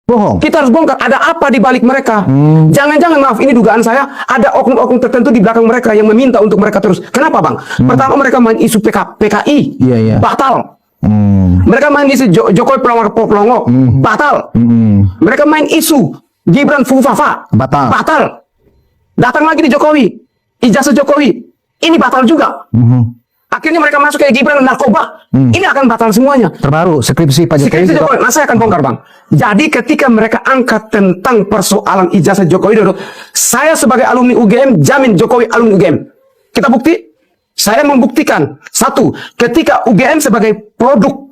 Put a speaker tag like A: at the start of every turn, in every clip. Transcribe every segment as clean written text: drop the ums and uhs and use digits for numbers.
A: Bohong.
B: Kita harus bongkar ada apa di balik mereka. Jangan-jangan, maaf, ini dugaan saya, ada oknum-oknum tertentu di belakang mereka yang meminta untuk mereka terus. Kenapa, Bang? Pertama, mereka main isu PKI, batal. Mereka main isu Jokowi pelongo, batal. Mereka main isu Gibran Fufafa, batal. Datang lagi di Jokowi, ijazah Jokowi, ini batal juga. Akhirnya mereka masuk ke Gibran narkoba, ini akan batal semuanya.
A: Terbaru skripsi Pak Jokowi.
B: Nah, saya akan bongkar, Bang. Jadi ketika mereka angkat tentang persoalan ijazah Jokowi Dodo, saya sebagai alumni UGM jamin Jokowi alumni UGM. Kita bukti, saya membuktikan. Satu, ketika UGM sebagai produk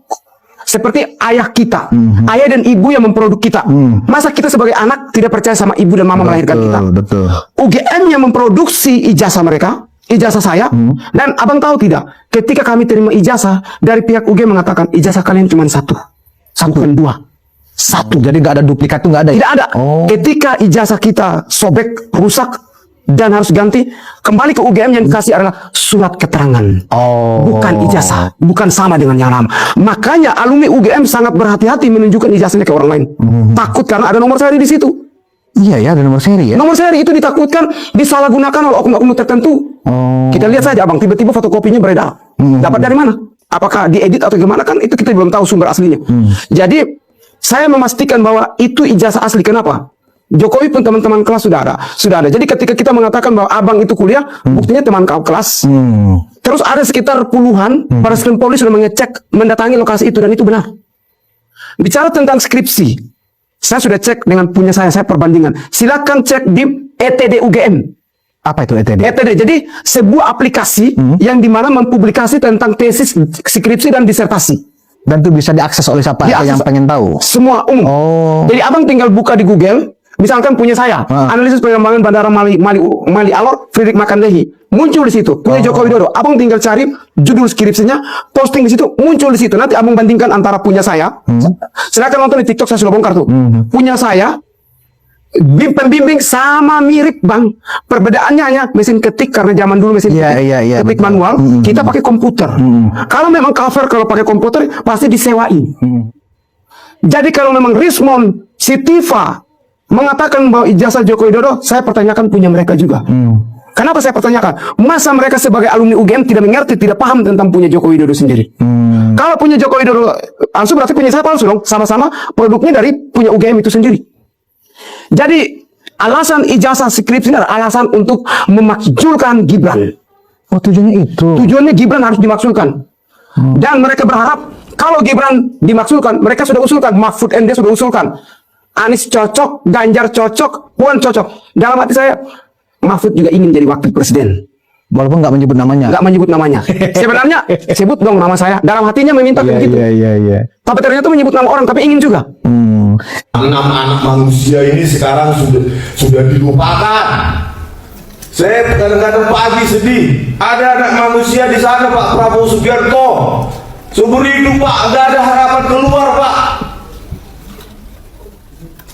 B: seperti ayah kita, ayah dan ibu yang memproduk kita. Masa kita sebagai anak tidak percaya sama ibu dan mama melahirkan kita?
A: Betul.
B: UGM yang memproduksi ijazah mereka, ijazah saya, dan abang tahu tidak, ketika kami terima ijazah dari pihak UGM mengatakan ijazah kalian cuma satu, bukan dua. Satu.
A: Jadi nggak ada duplikat tuh, nggak ada.
B: Tidak ada. Ketika ijazah kita sobek, rusak, dan harus ganti, kembali ke UGM yang dikasih adalah surat keterangan. Bukan ijazah, bukan sama dengan yang lama. Makanya alumni UGM sangat berhati-hati menunjukkan ijazahnya ke orang lain. Takut karena ada nomor seri di situ.
A: Iya ya, ada nomor seri ya.
B: Nomor seri itu ditakutkan disalahgunakan oleh oknum-oknum tertentu. Kita lihat saja, Abang, tiba-tiba fotokopinya beredar. Dapat dari mana? Apakah diedit atau gimana, kan itu kita belum tahu sumber aslinya. Jadi saya memastikan bahwa itu ijazah asli. Kenapa? Jokowi pun teman-teman kelas sudah ada. Jadi ketika kita mengatakan bahwa abang itu kuliah, buktinya teman kau kelas. Terus ada sekitar puluhan para skrim polisi sudah mengecek, mendatangi lokasi itu, dan itu benar. Bicara tentang skripsi, saya sudah cek dengan punya saya perbandingan. Silakan cek di ETD UGM.
A: Apa itu ETD?
B: ETD, jadi sebuah aplikasi yang dimana mempublikasi tentang tesis, skripsi, dan disertasi.
A: Dan itu bisa diakses oleh siapa yang pengen tahu?
B: Semua umum. Jadi abang tinggal buka di Google, misalkan punya saya, analisis pengembangan Bandara Mali Alor, Friedrich Makandehi, muncul di situ. Punya Joko Widodo, abang tinggal cari judul skripsinya, posting di situ, muncul di situ. Nanti abang bandingkan antara punya saya, silakan nonton di TikTok, saya sudah bongkar tuh. Punya saya, pembimbing sama mirip, Bang. Perbedaannya hanya mesin ketik, karena zaman dulu mesin ketik manual, kita pakai komputer. Kalau memang cover, kalau pakai komputer pasti disewain. Jadi kalau memang Rismond, Sitiva mengatakan bahwa ijazah Joko Widodo, saya pertanyakan punya mereka juga. Kenapa saya pertanyakan? Masa mereka sebagai alumni UGM tidak mengerti, tidak paham tentang punya Joko Widodo sendiri? Kalau punya Joko Widodo palsu, berarti punya saya palsu dong. Sama-sama produknya dari punya UGM itu sendiri. Jadi alasan ijazah skripsi adalah alasan untuk memakzulkan Gibran.
A: Tujuannya itu.
B: Tujuannya Gibran harus dimakzulkan. Dan mereka berharap kalau Gibran dimakzulkan, mereka sudah usulkan, Mahfud MD sudah usulkan, Anies cocok, Ganjar cocok, Puan cocok. Dalam hati saya, Mahfud juga ingin jadi wakil presiden.
A: Walaupun nggak menyebut namanya.
B: Nggak menyebut namanya. Sebenarnya sebut dong nama saya. Dalam hatinya meminta begitu. Tapi ternyata menyebut nama orang, tapi ingin juga.
C: 6 anak manusia ini sekarang sudah dilupakan. Saya kadang-kadang pagi sedih. Ada anak manusia di sana, Pak Prabowo Subianto. Seumur hidup, Pak, nggak ada harapan keluar, Pak.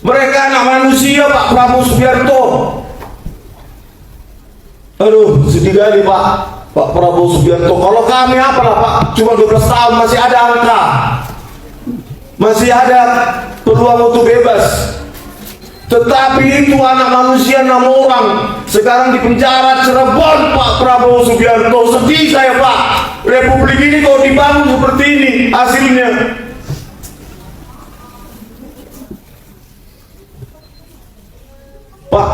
C: Mereka anak manusia, Pak Prabowo Subianto. Aduh, sedih kali, Pak Prabowo Subianto. Kalau kami apalah, Pak, cuma 12 tahun, masih ada angka, masih ada peluang untuk bebas. Tetapi itu anak manusia 6 orang sekarang di penjara Cirebon, Pak Prabowo Subianto. Sedih saya, Pak. Republik ini kalau dibangun seperti ini hasilnya. Pak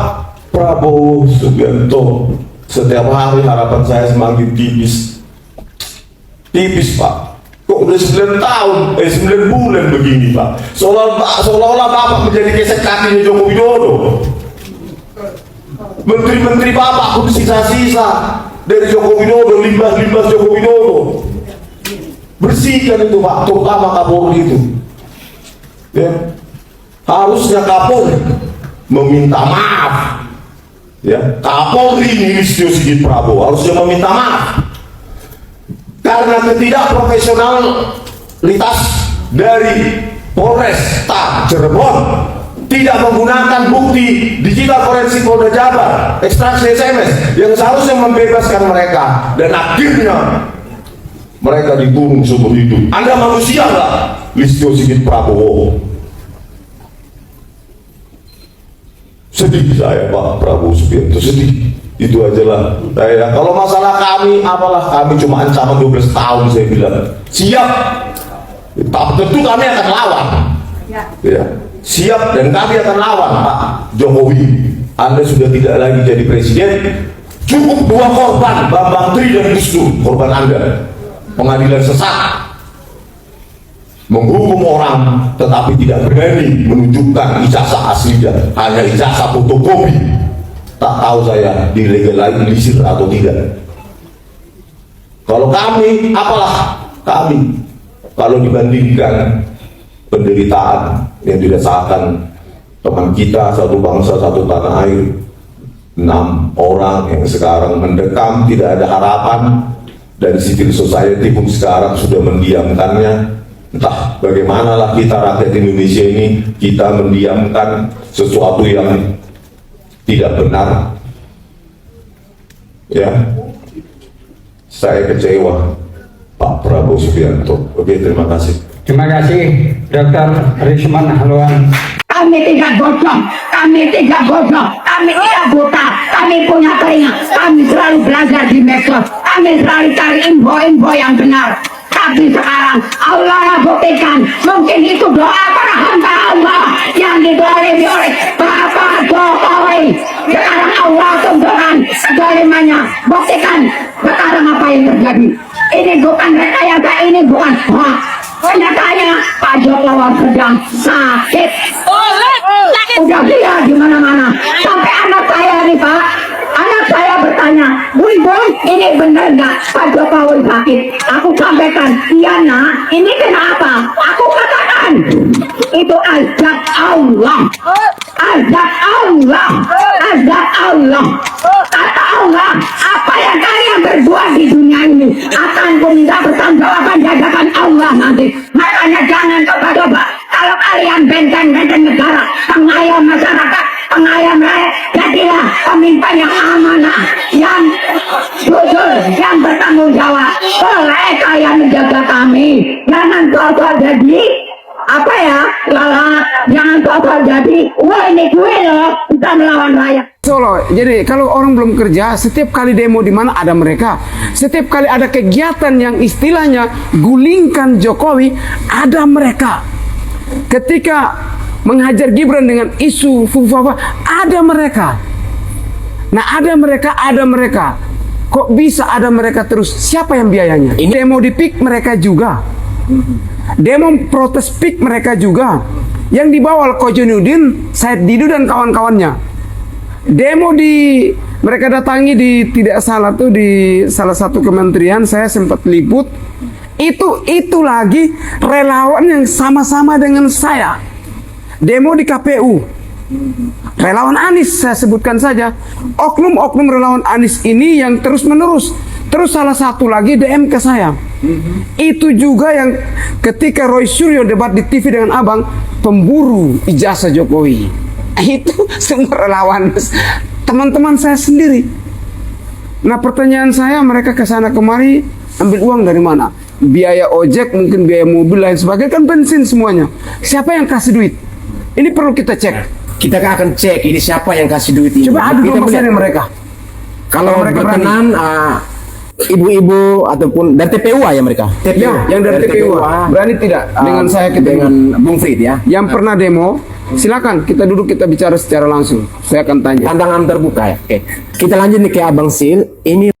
C: Prabowo Subianto, setiap hari harapan saya semakin tipis, Pak. Kok udah 9 tahun, 9 bulan begini, Pak. Seolah-olah Bapak menjadi gesek kakinya Joko Widodo. Menteri-menteri Bapak pun sisa-sisa dari Joko Widodo, limbah-limbah Joko Widodo. Bersihkan itu, Pak, terutama Kapolri itu. Ya. Harusnya Kapolri meminta maaf. Ya, Kapolri ini Listio Sigit Prabowo harusnya meminta maaf karena ketidakprofesionalitas dari Polresta Cirebon, tidak menggunakan bukti digital forensik Polda Jabar, ekstraksi SMS yang seharusnya membebaskan mereka, dan akhirnya mereka dibunuh seumur hidup. Anda manusia nggak, Listio Sigit Prabowo? Sedih saya Pak Prabowo Subianto, sedih. Itu aja lah. Saya, kalau masalah kami, apalah kami cuma ancaman 12 tahun saya bilang. Siap. Tapi tentu kami akan lawan. Ya. Siap dan kami akan lawan Pak Jokowi. Anda sudah tidak lagi jadi presiden. Cukup 2 korban, Bambang Tri dan Gus Dur, korban Anda. Pengadilan sesat. Menghukum orang tetapi tidak berani menunjukkan ijazah aslinya, hanya ijazah fotokopi. Tak tahu saya dilegalisir atau tidak. Kalau kami, apalah kami kalau dibandingkan penderitaan yang dirasakan teman kita satu bangsa satu tanah air, 6 orang yang sekarang mendekam tidak ada harapan, dan civil society pun sekarang sudah mendiamkannya. Entah bagaimanalah kita rakyat Indonesia ini, kita mendiamkan sesuatu yang tidak benar. Ya, saya kecewa Pak Prabowo Subianto. Oke, terima kasih.
D: Terima kasih Dr. Risman Haluan.
E: Kami tidak bodoh, kami tidak bodoh, kami tidak buta, kami punya telinga, kami selalu belajar di medsos, kami selalu cari info-info yang benar. Tapi sekarang Allah buktikan, mungkin itu doa para hamba Allah yang didolimi oleh Bapak Jokowi. Sekarang Allah tunjukkan kedolimannya, buktikan sekarang apa yang terjadi. Ini bukan rekayasa, ini bukan hoax. Kenyataannya Pak Jokowi sedang sakit. Udah lihat di mana-mana. Sampai anak saya nih Pak, anak saya bertanya, Bun, ini benar nggak Pak Jokowi sakit? Aku sampaikan, iya nak, ini kenapa? Aku katakan, itu azab Allah. Azab Allah. Azab Allah. Kata Allah, apa yang kalian berbuat di dunia ini akan kuminta pertanggungjawaban di hadapan Allah nanti. Makanya jangan coba-coba kalau kalian benteng-benteng negara, pengayom masyarakat, pengayom rakyat, jadilah pemimpin yang amanah, yang jujur, yang bertanggung jawab. Boleh kalian menjaga kami, jangan coba jadi apa ya, lalat, jangan coba jadi, wah ini gue loh, kita melawan rakyat.
B: Solo. Jadi kalau orang belum kerja, setiap kali demo di mana ada mereka. Setiap kali ada kegiatan yang istilahnya gulingkan Jokowi, ada mereka. Ketika menghajar Gibran dengan isu Fufafa, ada mereka. Nah, ada mereka. Kok bisa ada mereka terus? Siapa yang biayanya? Ini demo di PIK mereka juga. Demo protes PIK mereka juga. Yang dibawa Kojonudin, Said Didu dan kawan-kawannya. Demo mereka datangi di tidak salah tuh di salah satu kementerian, saya sempat liput. Itu lagi relawan yang sama-sama dengan saya. Demo di KPU. Relawan Anies saya sebutkan saja. Oknum-oknum relawan Anies ini yang terus-menerus. Terus salah satu lagi DM ke saya. Itu juga yang ketika Roy Suryo debat di TV dengan Abang, pemburu ijazah Jokowi. Itu semua relawan teman-teman saya sendiri. Nah, pertanyaan saya, mereka ke sana kemari ambil uang dari mana? Biaya ojek, mungkin biaya mobil lain sebagainya, kan bensin semuanya. Siapa yang kasih duit? Ini perlu kita cek.
F: Kita akan cek ini siapa yang kasih duit ini.
B: Coba adu
F: Kita
B: dulu
F: melihat.
B: dengan mereka.
F: Kalau
B: mereka
F: berkenan ibu-ibu ataupun dari TPU ya mereka. TPU.
B: Ya, yang dari TPU. Berani tidak dengan saya
F: dengan Bung Frit ya.
B: yang pernah demo? Silakan kita duduk, kita bicara secara langsung. Saya akan tanya.
F: Pandangan terbuka ya. Oke. Kita lanjut nih ke Abang Sil. Ini